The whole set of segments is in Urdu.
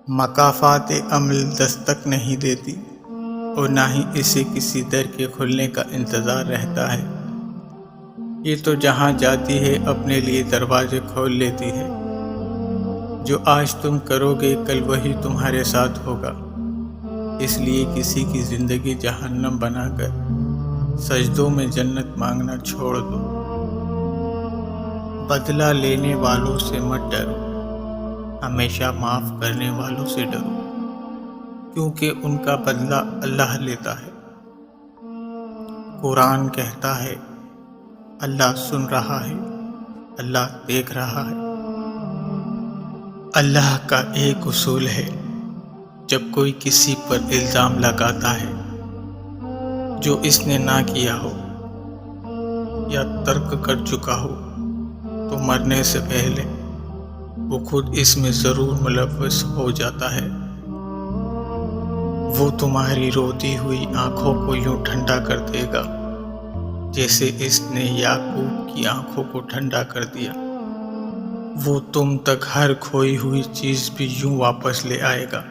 مقافات عمل دستک نہیں دیتی اور نہ ہی اسے کسی در کے کھلنے کا انتظار رہتا ہے۔ یہ تو جہاں جاتی ہے اپنے لیے دروازے کھول لیتی ہے۔ جو آج تم کرو گے کل وہی تمہارے ساتھ ہوگا، اس لیے کسی کی زندگی جہنم بنا کر سجدوں میں جنت مانگنا چھوڑ دو۔ بدلہ لینے والوں سے مت ڈرو، ہمیشہ معاف کرنے والوں سے ڈرو، کیونکہ ان کا بدلہ اللہ لیتا ہے۔ قرآن کہتا ہے اللہ سن رہا ہے، اللہ دیکھ رہا ہے۔ اللہ کا ایک اصول ہے، جب کوئی کسی پر الزام لگاتا ہے جو اس نے نہ کیا ہو یا ترک کر چکا ہو، تو مرنے سے پہلے وہ خود اس میں ضرور ملوث ہو جاتا ہے۔ وہ تمہاری روتی ہوئی آنکھوں کو یوں ٹھنڈا کر دے گا جیسے اس نے یعقوب کی آنکھوں کو ٹھنڈا کر دیا۔ وہ تم تک ہر کھوئی ہوئی چیز بھی یوں واپس لے آئے گا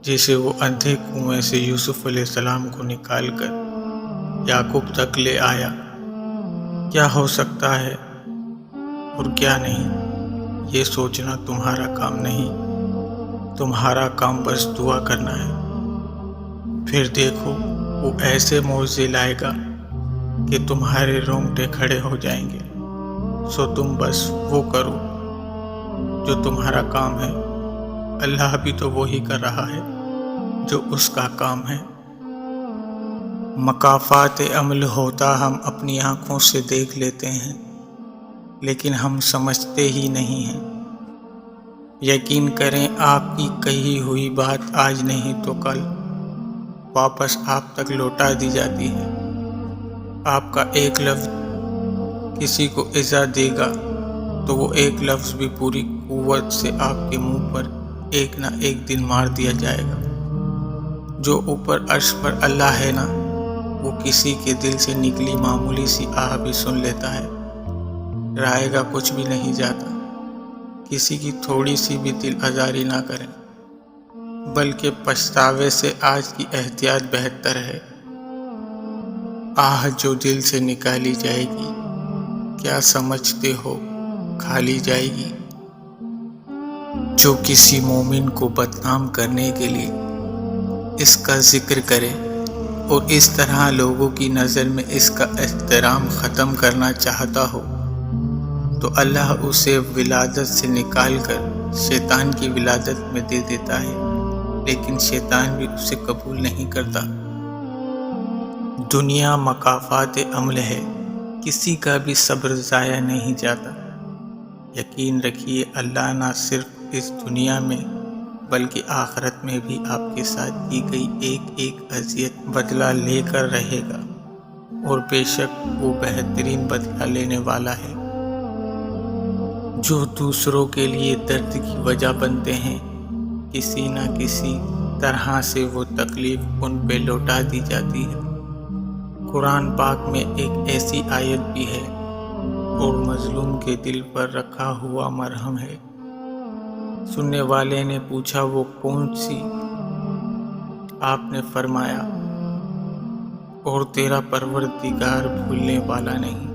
جیسے وہ اندھے کنویں سے یوسف علیہ السلام کو نکال کر یعقوب تک لے آیا۔ کیا ہو سکتا ہے اور کیا نہیں، یہ سوچنا تمہارا کام نہیں، تمہارا کام بس دعا کرنا ہے۔ پھر دیکھو وہ ایسے معجزے لائے گا کہ تمہارے رونگٹے کھڑے ہو جائیں گے۔ سو تم بس وہ کرو جو تمہارا کام ہے، اللہ بھی تو وہی کر رہا ہے جو اس کا کام ہے۔ مقافات عمل ہوتا ہم اپنی آنکھوں سے دیکھ لیتے ہیں، لیکن ہم سمجھتے ہی نہیں ہیں۔ یقین کریں آپ کی کہی ہوئی بات آج نہیں تو کل واپس آپ تک لوٹا دی جاتی ہے۔ آپ کا ایک لفظ کسی کو ایذا دے گا تو وہ ایک لفظ بھی پوری قوت سے آپ کے منہ پر ایک نہ ایک دن مار دیا جائے گا۔ جو اوپر عرش پر اللہ ہے نا، وہ کسی کے دل سے نکلی معمولی سی آہ بھی سن لیتا ہے۔ رائے گا کچھ بھی نہیں جاتا۔ کسی کی تھوڑی سی بھی دل آزاری نہ کریں، بلکہ پچھتاوے سے آج کی احتیاط بہتر ہے۔ آہ جو دل سے نکالی جائے گی، کیا سمجھتے ہو کھا لی جائے گی؟ جو کسی مومن کو بدنام کرنے کے لیے اس کا ذکر کرے اور اس طرح لوگوں کی نظر میں اس کا احترام ختم کرنا چاہتا ہو، تو اللہ اسے ولادت سے نکال کر شیطان کی ولادت میں دے دیتا ہے، لیکن شیطان بھی اسے قبول نہیں کرتا۔ دنیا مقافات عمل ہے، کسی کا بھی صبر ضائع نہیں جاتا۔ یقین رکھیے اللہ نہ صرف اس دنیا میں بلکہ آخرت میں بھی آپ کے ساتھ کی گئی ایک ایک اذیت بدلہ لے کر رہے گا، اور بے شک وہ بہترین بدلہ لینے والا ہے۔ جو دوسروں کے لیے درد کی وجہ بنتے ہیں، کسی نہ کسی طرح سے وہ تکلیف ان پہ لوٹا دی جاتی ہے۔ قرآن پاک میں ایک ایسی آیت بھی ہے اور مظلوم کے دل پر رکھا ہوا مرہم ہے۔ سننے والے نے پوچھا وہ کون سی؟ آپ نے فرمایا اور تیرا پروردگار بھولنے والا نہیں۔